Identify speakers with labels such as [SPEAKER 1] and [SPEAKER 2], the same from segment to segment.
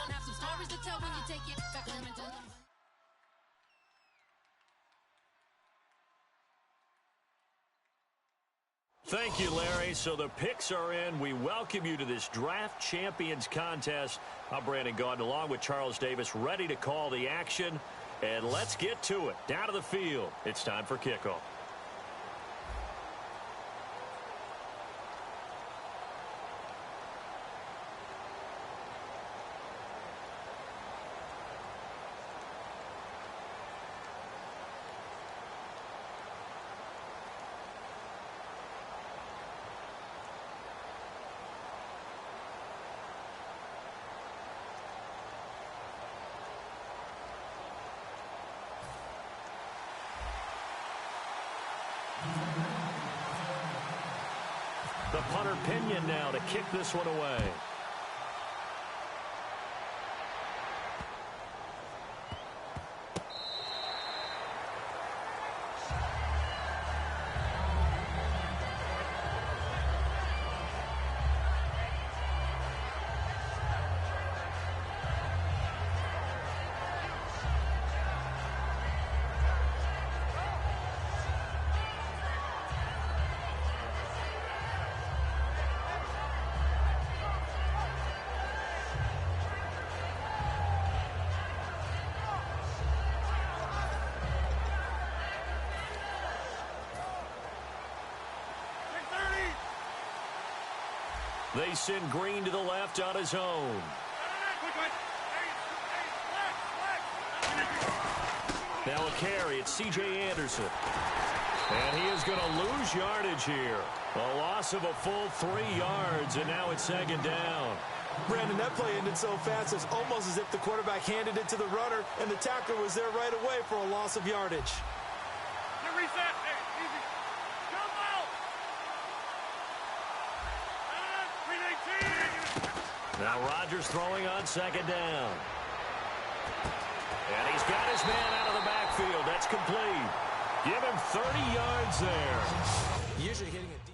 [SPEAKER 1] Have some stories to tell when you take it back home and tell them.
[SPEAKER 2] Thank you, Larry. So the picks are in. We welcome you to this Draft Champions contest. I'm Brandon Gaudin along with Charles Davis, ready to call the action. And let's get to it. Down to the field. It's time for kickoff. The punter Pinion now to kick this one away. They send Green to the left on his own. Now a carry. It's C.J. Anderson. And he is going to lose yardage here. A loss of a full 3 yards, and now it's second down.
[SPEAKER 3] Brandon, that play ended so fast, it's almost as if the quarterback handed it to the runner, and the tackler was there right away for a loss of yardage.
[SPEAKER 4] Reset. Hey, easy. Come out.
[SPEAKER 2] Now Rodgers throwing on second down. And he's got his man out of the backfield. That's complete. Give him 30 yards there.
[SPEAKER 3] Usually hitting it deep.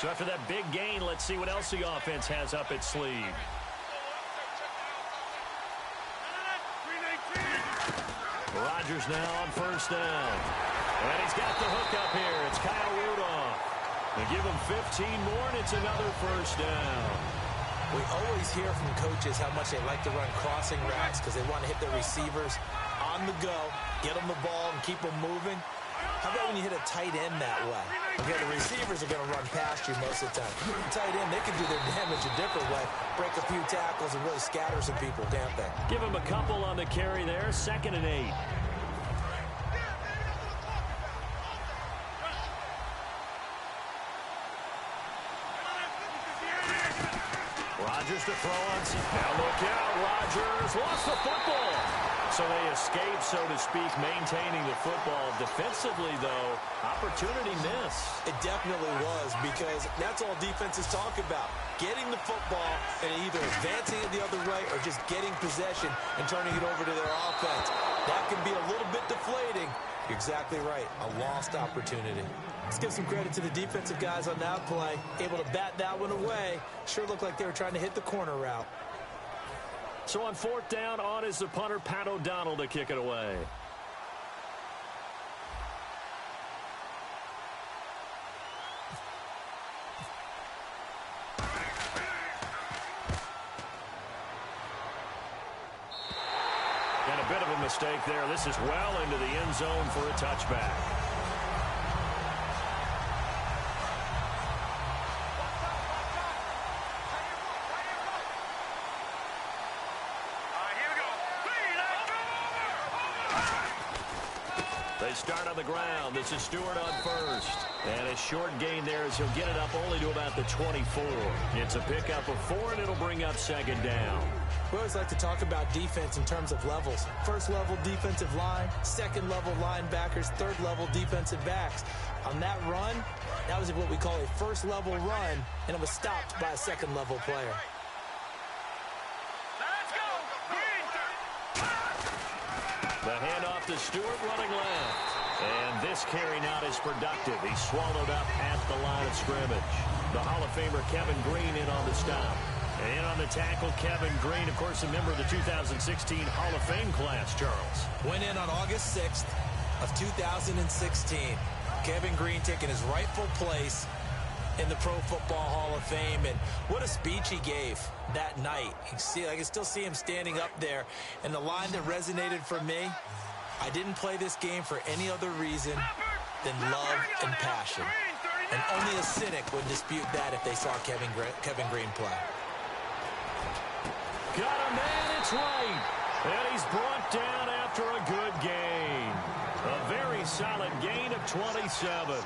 [SPEAKER 2] So after that big gain, let's see what else the offense has up its sleeve. Rodgers now on first down. And he's got the hook up here. It's Kyle Rudolph. They give him 15 more, and it's another first down.
[SPEAKER 3] We always hear from coaches how much they like to run crossing routes because they want to hit their receivers on the go, get them the ball, and keep them moving. How about when you hit a tight end that way? Okay, the receivers are going to run past you most of the time. Tight end, they can do their damage a different way, break a few tackles and really scatter some people, can't they?
[SPEAKER 2] Give him a couple on the carry there, 2nd and 8. Rodgers to throw on. Now look out, Rodgers lost the football. So they escape, so to speak, maintaining the football. Defensively, though, opportunity missed.
[SPEAKER 3] It definitely was, because that's all defenses talk about. Getting the football and either advancing it the other way or just getting possession and turning it over to their offense. That can be a little bit deflating. You're exactly right. A lost opportunity. Let's give some credit to the defensive guys on that play. Able to bat that one away. Sure looked like they were trying to hit the corner route.
[SPEAKER 2] So on 4th down, on is the punter, Pat O'Donnell, to kick it away. And a bit of a mistake there. This is well into the end zone for a touchback. They start on the ground. This is Stewart on first. And a short gain there as he'll get it up only to about the 24. It's a pickup of 4, and it'll bring up second down.
[SPEAKER 3] We always like to talk about defense in terms of levels. First level defensive line, second level linebackers, third level defensive backs. On that run, that was what we call a first level run, and it was stopped by a second level player.
[SPEAKER 2] The handoff to Stewart running left. And this carry not as productive. He's swallowed up at the line of scrimmage. The Hall of Famer Kevin Green in on the stop. And on the tackle, Kevin Green, of course, a member of the 2016 Hall of Fame class, Charles.
[SPEAKER 3] Went in on August 6th of 2016. Kevin Green taking his rightful place in the Pro Football Hall of Fame. And what a speech he gave that night. I can still see him standing up there. And the line that resonated for me, I didn't play this game for any other reason than love and passion. And only a cynic would dispute that if they saw Kevin Green play.
[SPEAKER 2] Got a man, it's right. And he's brought down after a good gain. A very solid gain of 27.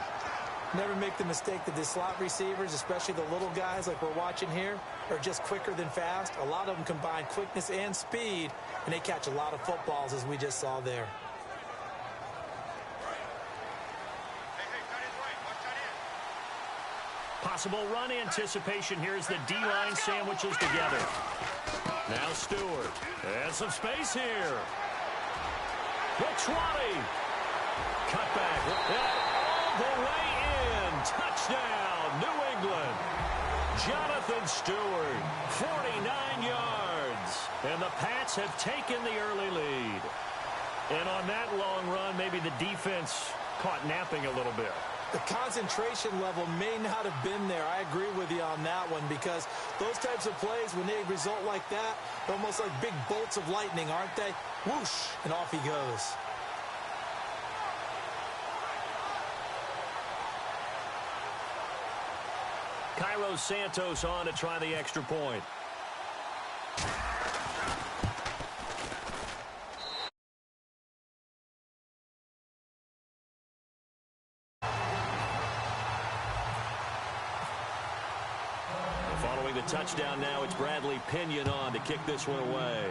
[SPEAKER 3] Never make the mistake that the slot receivers, especially the little guys like we're watching here, are just quicker than fast. A lot of them combine quickness and speed, and they catch a lot of footballs, as we just saw there.
[SPEAKER 2] Possible run anticipation here as the D-line sandwiches together. Now Stewart. And some space here. The 20. Cut back. All the way in. Touchdown, New England. Jonathan Stewart, 49 yards. And the Pats have taken the early lead. And on that long run, maybe the defense caught napping a little bit.
[SPEAKER 3] The concentration level may not have been there. I agree with you on that one, because those types of plays, when they result like that, they're almost like big bolts of lightning, aren't they? Whoosh, and off he goes.
[SPEAKER 2] Cairo Santos on to try the extra point. Following the touchdown now, it's Bradley Pinion on to kick this one away.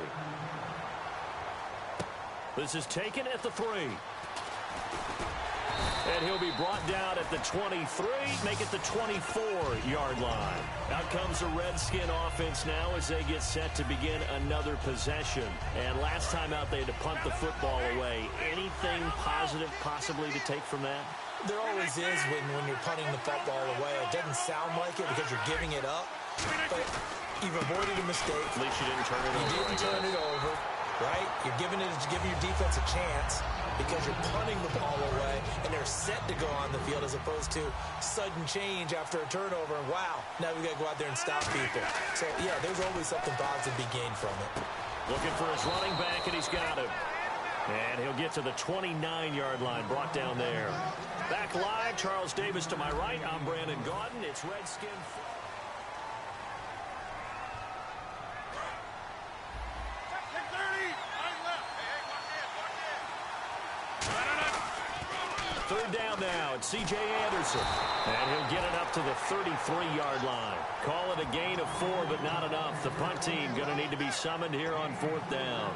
[SPEAKER 2] This is taken at the 3. And he'll be brought down at the 23, make it the 24-yard line. Out comes the Redskin offense now as they get set to begin another possession. And last time out, they had to punt the football away. Anything positive possibly to take from that?
[SPEAKER 3] There always is when you're punting the football away. It doesn't sound like it because you're giving it up, but you've avoided a mistake.
[SPEAKER 2] At least you didn't turn it over.
[SPEAKER 3] You didn't turn it over, right? You're giving your defense a chance because you're punting the ball away, and they're set to go on the field as opposed to sudden change after a turnover. And wow, now we've got to go out there and stop people. So, yeah, there's always something positive to be gained from it.
[SPEAKER 2] Looking for his running back, and he's got him. And he'll get to the 29-yard line, brought down there. Back live, Charles Davis to my right. I'm Brandon Gaudin. It's Redskin. Third down now, it's C.J. Anderson. And he'll get it up to the 33-yard line. Call it a gain of 4, but not enough. The punt team going to need to be summoned here on 4th down.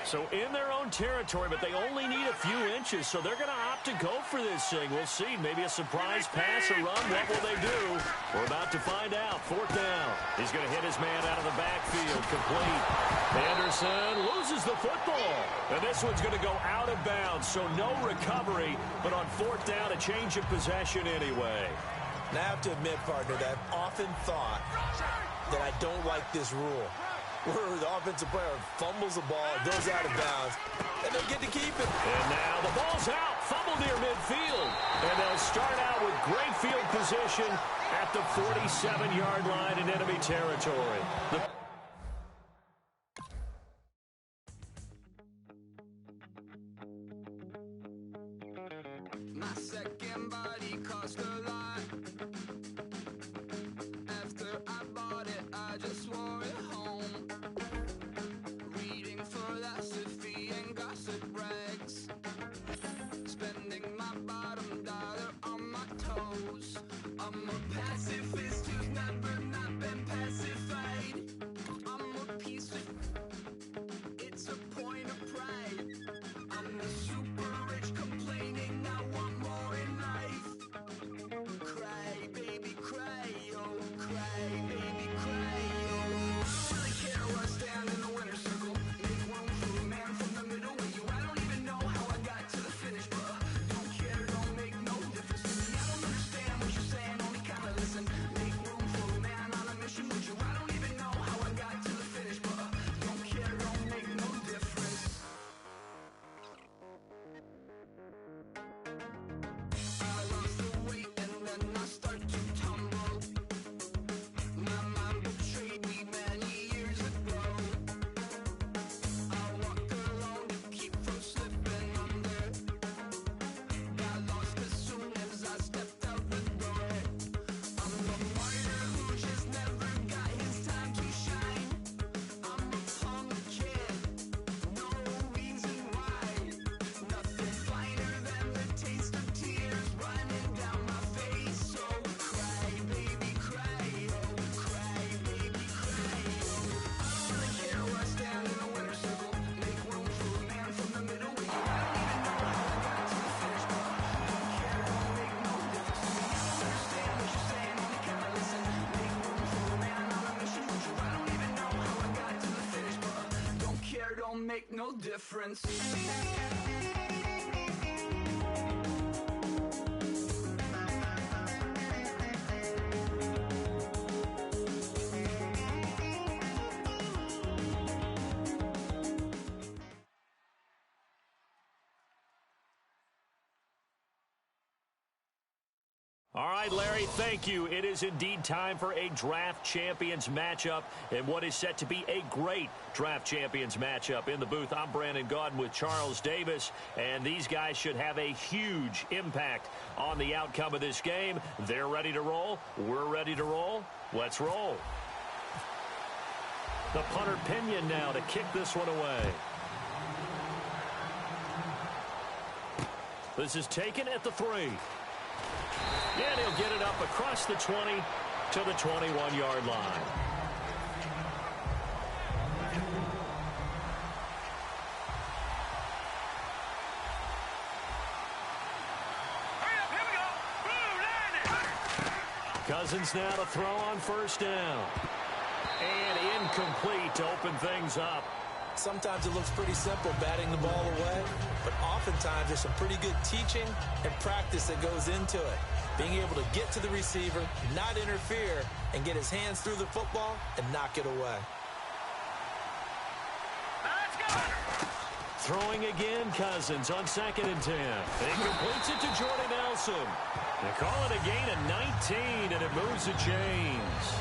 [SPEAKER 2] So in their own territory, but they only need a few inches, so they're going to opt to go for this thing. We'll see. Maybe a surprise pass or run. What will they do? We're about to find out. 4th down. He's going to hit his man out of the backfield. Complete. Anderson loses the football. And this one's going to go out of bounds, so no recovery. But on 4th down, a change of possession anyway.
[SPEAKER 3] And I have to admit, partner, that I've often thought that I don't like this rule, where the offensive player fumbles the ball, goes out of bounds, and they get to keep it.
[SPEAKER 2] And now the ball's out, fumble near midfield. And they'll start out with great field position at the 47-yard line in enemy territory.
[SPEAKER 5] My second body cost a lot. After I bought it, I just wore it home. don't make no difference.
[SPEAKER 2] All right, Larry, thank you. It is indeed time for a Draft Champions matchup and what is set to be a great Draft Champions matchup. In the booth, I'm Brandon Gaudin with Charles Davis, and these guys should have a huge impact on the outcome of this game. They're ready to roll. We're ready to roll. Let's roll. The punter Pinion now to kick this one away. This is taken at the 3. And he'll get it up across the 20 to the 21-yard line.
[SPEAKER 4] Hurry up, here we go. Boom, land it.
[SPEAKER 2] Cousins now to throw on first down. And incomplete to open things up.
[SPEAKER 3] Sometimes it looks pretty simple batting the ball away, but oftentimes there's some pretty good teaching and practice that goes into it. Being able to get to the receiver, not interfere, and get his hands through the football and knock it away.
[SPEAKER 4] Let's go.
[SPEAKER 2] Throwing again, Cousins on 2nd and 10. And he completes it to Jordy Nelson. They call it a gain of 19, and it moves the chains.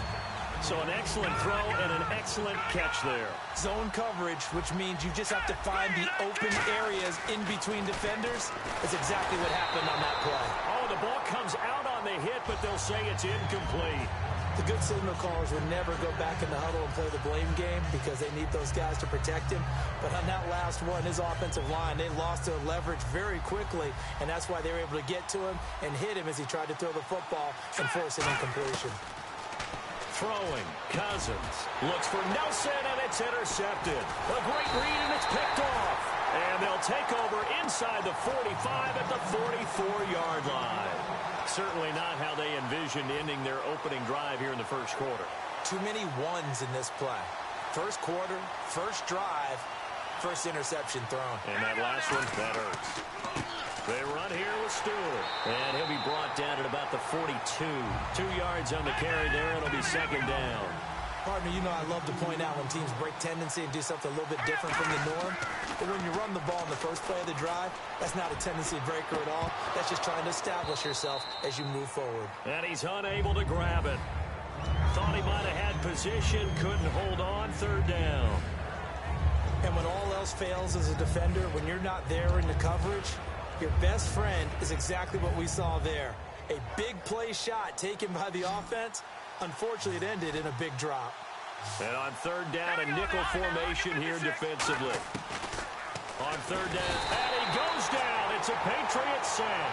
[SPEAKER 2] So an excellent throw and an excellent catch there.
[SPEAKER 3] Zone coverage, which means you just have to find the open areas in between defenders. That's exactly what happened on that play.
[SPEAKER 2] Oh, the ball comes out on the hit, but they'll say it's incomplete.
[SPEAKER 3] The good signal callers would never go back in the huddle and play the blame game because they need those guys to protect him. But on that last one, his offensive line, they lost their leverage very quickly, and that's why they were able to get to him and hit him as he tried to throw the football and force an incompletion.
[SPEAKER 2] Throwing, Cousins looks for Nelson, and it's intercepted. A great read, and it's picked off. And they'll take over inside the 45 at the 44-yard line. Certainly not how they envisioned ending their opening drive here in the first quarter.
[SPEAKER 3] Too many ones in this play. First quarter, first drive, first interception thrown.
[SPEAKER 2] And that last one, that hurts. They run here with Stewart. And he'll be brought down at about the 42. 2 yards on the carry there. It'll be 2nd down.
[SPEAKER 3] Partner, you know I love to point out when teams break tendency and do something a little bit different from the norm. But when you run the ball in the first play of the drive, that's not a tendency breaker at all. That's just trying to establish yourself as you move forward.
[SPEAKER 2] And he's unable to grab it. Thought he might have had position, couldn't hold on, 3rd down.
[SPEAKER 3] And when all else fails as a defender, when you're not there in the coverage, your best friend is exactly what we saw there. A big play shot taken by the offense. Unfortunately, it ended in a big drop.
[SPEAKER 2] And on 3rd down, a nickel formation here defensively. On 3rd down, and he goes down. It's a Patriot sack.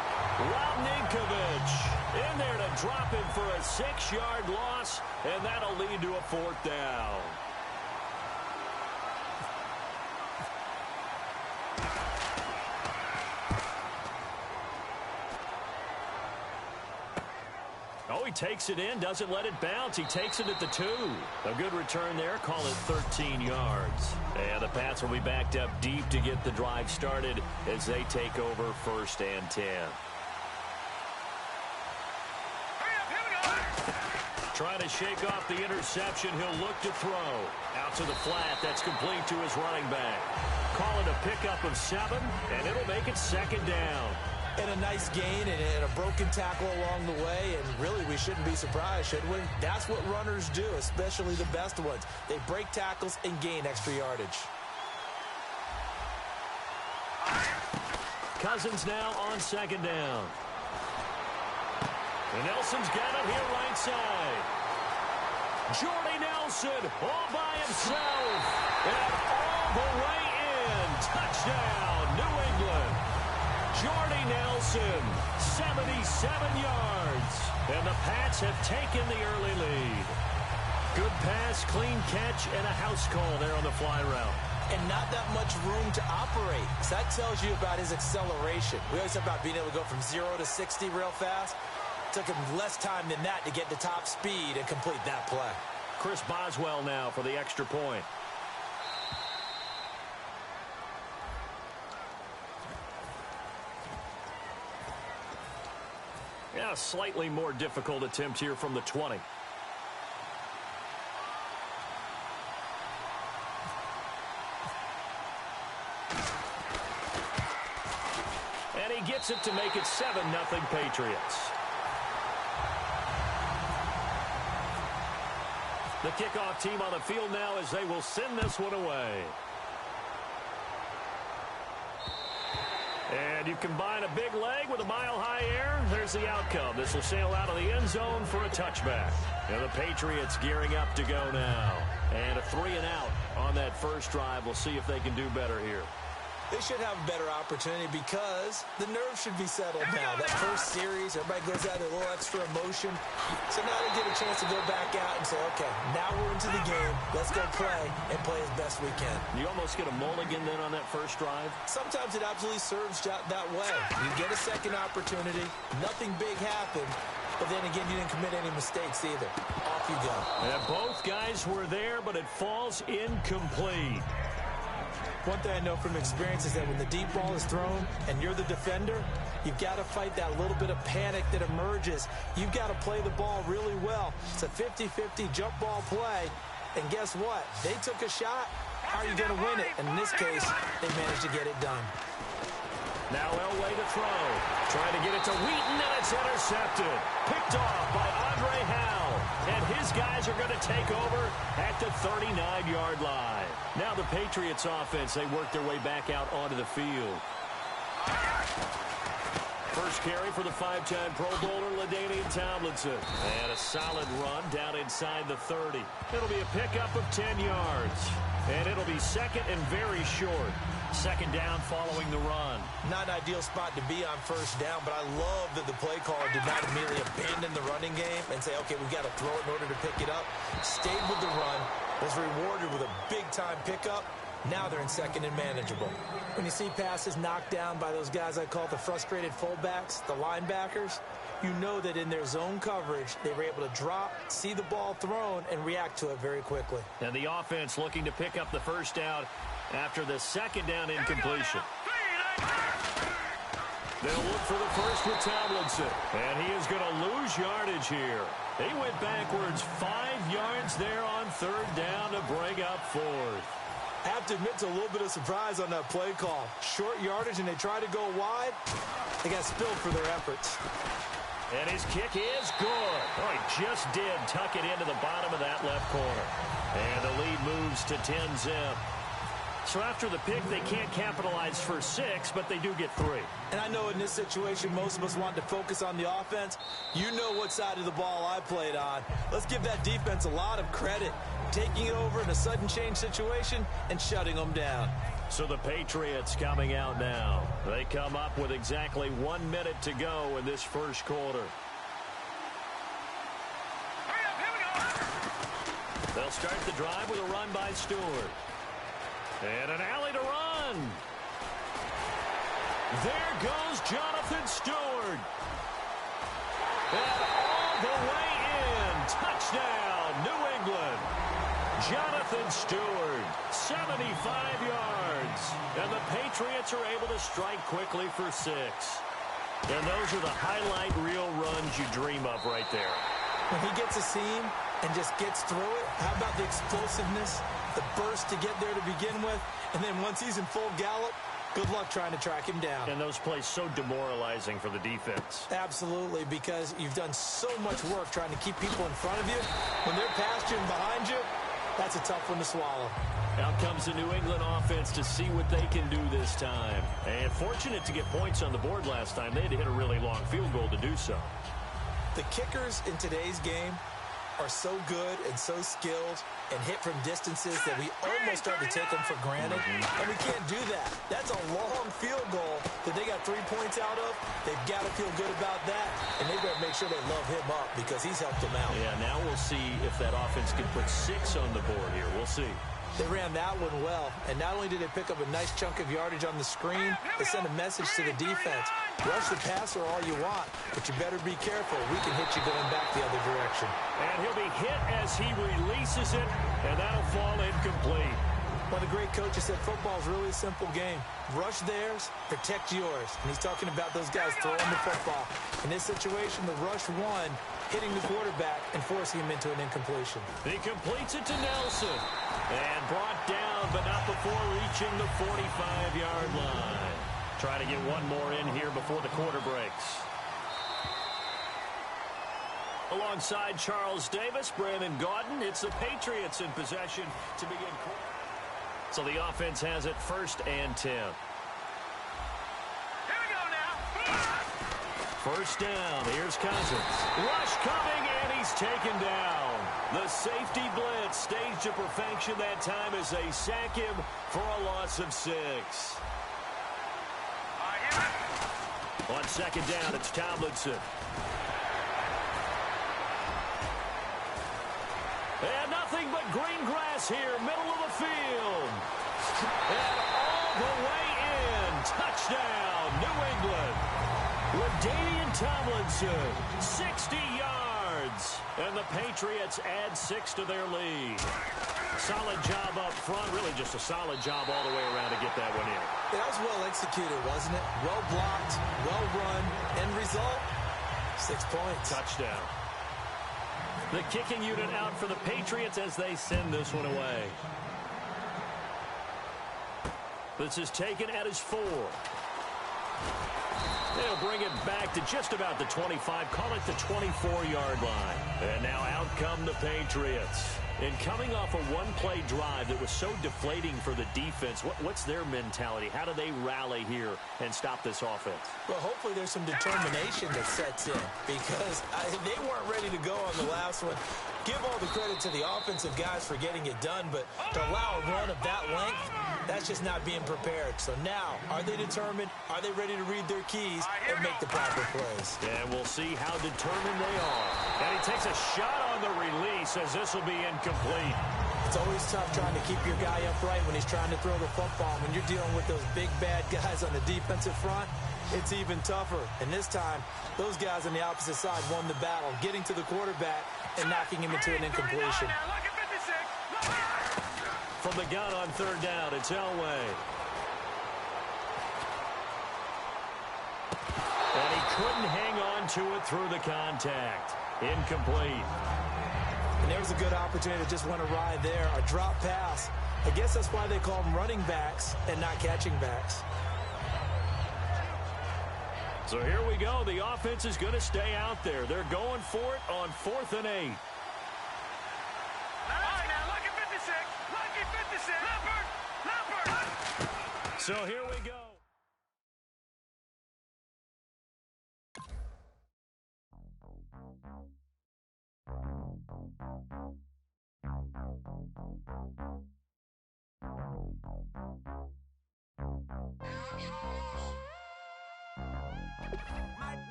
[SPEAKER 2] Ninkovich in there to drop him for a 6-yard loss, and that'll lead to a 4th down. Oh, he takes it in, doesn't let it bounce. He takes it at the 2. A good return there. Call it 13 yards. And the Pats will be backed up deep to get the drive started as they take over 1st and 10. Trying to shake off the interception. He'll look to throw. Out to the flat. That's complete to his running back. Call it a pickup of 7, and it'll make it 2nd down.
[SPEAKER 3] And a nice gain and a broken tackle along the way, and really we shouldn't be surprised, should we? That's what runners do, especially the best ones. They break tackles and gain extra yardage.
[SPEAKER 2] Cousins now on 2nd down. And Nelson's got it here right side. Jordy Nelson all by himself. And all the way in. Touchdown, New England. Jordy Nelson, 77 yards. And the Pats have taken the early lead. Good pass, clean catch, and a house call there on the fly route.
[SPEAKER 3] And not that much room to operate. So that tells you about his acceleration. We always talk about being able to go from 0 to 60 real fast. It took him less time than that to get to top speed and complete that play.
[SPEAKER 2] Chris Boswell now for the extra point. Yeah, slightly more difficult attempt here from the 20. And he gets it to make it 7-0 Patriots. The kickoff team on the field now as they will send this one away. And you combine a big leg with a mile-high air, there's the outcome. This will sail out of the end zone for a touchback. And the Patriots gearing up to go now. And a 3-and-out on that first drive. We'll see if they can do better here.
[SPEAKER 3] They should have a better opportunity because the nerves should be settled now. That first series, everybody goes out with a little extra emotion. So now they get a chance to go back out and say, okay, now we're into the game. Let's go play and play as best we can.
[SPEAKER 2] You almost get a mulligan then on that first drive?
[SPEAKER 3] Sometimes it absolutely serves that way. You get a second opportunity. Nothing big happened. But then again, you didn't commit any mistakes either. Off you go.
[SPEAKER 2] And both guys were there, but it falls incomplete.
[SPEAKER 3] One thing I know from experience is that when the deep ball is thrown and you're the defender, you've got to fight that little bit of panic that emerges. You've got to play the ball really well. It's a 50-50 jump ball play. And guess what? They took a shot. How are you going to win it? And in this case, they managed to get it done.
[SPEAKER 2] Now Elway to throw. Trying to get it to Wheaton, and it's intercepted. Picked off by Andre Howell. And his guys are going to take over at the 39-yard line. Now the Patriots offense, they work their way back out onto the field. First carry for the 5-time Pro Bowler, LaDainian Tomlinson. And a solid run down inside the 30. It'll be a pickup of 10 yards. And it'll be second and very short. Second down following the run.
[SPEAKER 3] Not an ideal spot to be on first down, but I love that the play caller did not immediately abandon the running game and say, okay, we've got to throw it in order to pick it up. Stayed with the run, was rewarded with a big-time pickup. Now they're in second and manageable. When you see passes knocked down by those guys I call the frustrated fullbacks, the linebackers, you know that in their zone coverage, they were able to drop, see the ball thrown, and react to it very quickly.
[SPEAKER 2] And the offense looking to pick up the first down after the second down incompletion. They'll look for the first with Tomlinson. And he is going to lose yardage here. He went backwards 5 yards there on third down to bring up fourth.
[SPEAKER 3] I have to admit to a little bit of surprise on that play call. Short yardage, and they try to go wide. They got spilled for their efforts.
[SPEAKER 2] And his kick is good. Oh, he just did tuck it into the bottom of that left corner. And the lead moves to 10-zip. So after the pick, they can't capitalize for 6, but they do get 3.
[SPEAKER 3] And I know in this situation, most of us want to focus on the offense. You know what side of the ball I played on. Let's give that defense a lot of credit. Taking it over in a sudden change situation and shutting them down.
[SPEAKER 2] So the Patriots coming out now. They come up with exactly 1 minute to go in this first quarter. They'll start the drive with a run by Stewart. And an alley to run. There goes Jonathan Stewart. And all the way in. Touchdown, New England. Jonathan Stewart, 75 yards. And the Patriots are able to strike quickly for 6. And those are the highlight reel runs you dream of right there.
[SPEAKER 3] When he gets a seam and just gets through it, how about the explosiveness, the burst to get there to begin with, and then once he's in full gallop, good luck trying to track him down.
[SPEAKER 2] And those plays so demoralizing for the defense.
[SPEAKER 3] Absolutely, because you've done so much work trying to keep people in front of you. When they're past you and behind you, that's a tough one to swallow.
[SPEAKER 2] Out comes the New England offense to see what they can do this time. And fortunate to get points on the board last time. They had to hit a really long field goal to do so.
[SPEAKER 3] The kickers in today's game are so good and so skilled and hit from distances that we almost start to take them for granted. And we can't do that. That's a long field goal that they got 3 points out of. They've got to feel good about that, and they've got to make sure they love him up because he's helped them out.
[SPEAKER 2] Yeah, now we'll see if that offense can put 6 on the board here. We'll see.
[SPEAKER 3] They ran that one well, and not only did they pick up a nice chunk of yardage on the screen, they sent a message to the defense. Rush the passer all you want, but you better be careful. We can hit you going back the other direction.
[SPEAKER 2] And he'll be hit as he releases it, and that'll fall incomplete.
[SPEAKER 3] One of the great coaches said football is really a simple game. Rush theirs, protect yours. And he's talking about those guys throwing the football. In this situation, the rush one, hitting the quarterback and forcing him into an incompletion.
[SPEAKER 2] He completes it to Nelson. And brought down, but not before reaching the 45-yard line. Trying to get one more in here before the quarter breaks. Alongside Charles Davis, Brandon Gaudin, it's the Patriots in possession to begin. So the offense has it 1st and 10.
[SPEAKER 4] Here we go now.
[SPEAKER 2] 1st down. Here's Cousins. Rush coming, and he's taken down. The safety blitz staged to perfection that time as they sack him for a loss of 6. On 2nd down, it's Tomlinson. And nothing but green grass here, middle of the field. And all the way in. Touchdown, New England. LaDainian Tomlinson, 60 yards. And the Patriots add 6 to their lead. Solid job up front. Really just a solid job all the way around to get that one in.
[SPEAKER 3] That was well executed, wasn't it? Well blocked, well run. End result, 6 points.
[SPEAKER 2] Touchdown. The kicking unit out for the Patriots as they send this one away. This is taken at his 4. They'll bring it back to just about the 25, call it the 24-yard line. And now out come the Patriots. And coming off a one-play drive that was so deflating for the defense, what's their mentality? How do they rally here and stop this offense?
[SPEAKER 3] Well, hopefully there's some determination that sets in because they weren't ready to go on the last one. Give all the credit to the offensive guys for getting it done, but to allow a run of that length, that's just not being prepared. So now, are they determined? Are they ready to read their keys and make the proper plays?
[SPEAKER 2] And we'll see how determined they are. And he takes a shot on the release as this will be incomplete.
[SPEAKER 3] It's always tough trying to keep your guy upright when he's trying to throw the football. When you're dealing with those big, bad guys on the defensive front, it's even tougher. And this time, those guys on the opposite side won the battle, getting to the quarterback and knocking him into an incompletion.
[SPEAKER 2] From the gun on 3rd down, it's Elway. And he couldn't hang on to it through the contact. Incomplete.
[SPEAKER 3] And there was a good opportunity that just went awry there. A drop pass. I guess that's why they call them running backs and not catching backs.
[SPEAKER 2] So here we go. The offense is going to stay out there. They're going for it on 4th and 8. So here we go.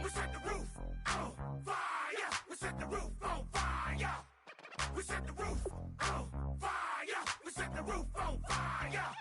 [SPEAKER 6] We set the roof on fire. We set the roof on fire. We set the roof on fire. We set the roof on fire.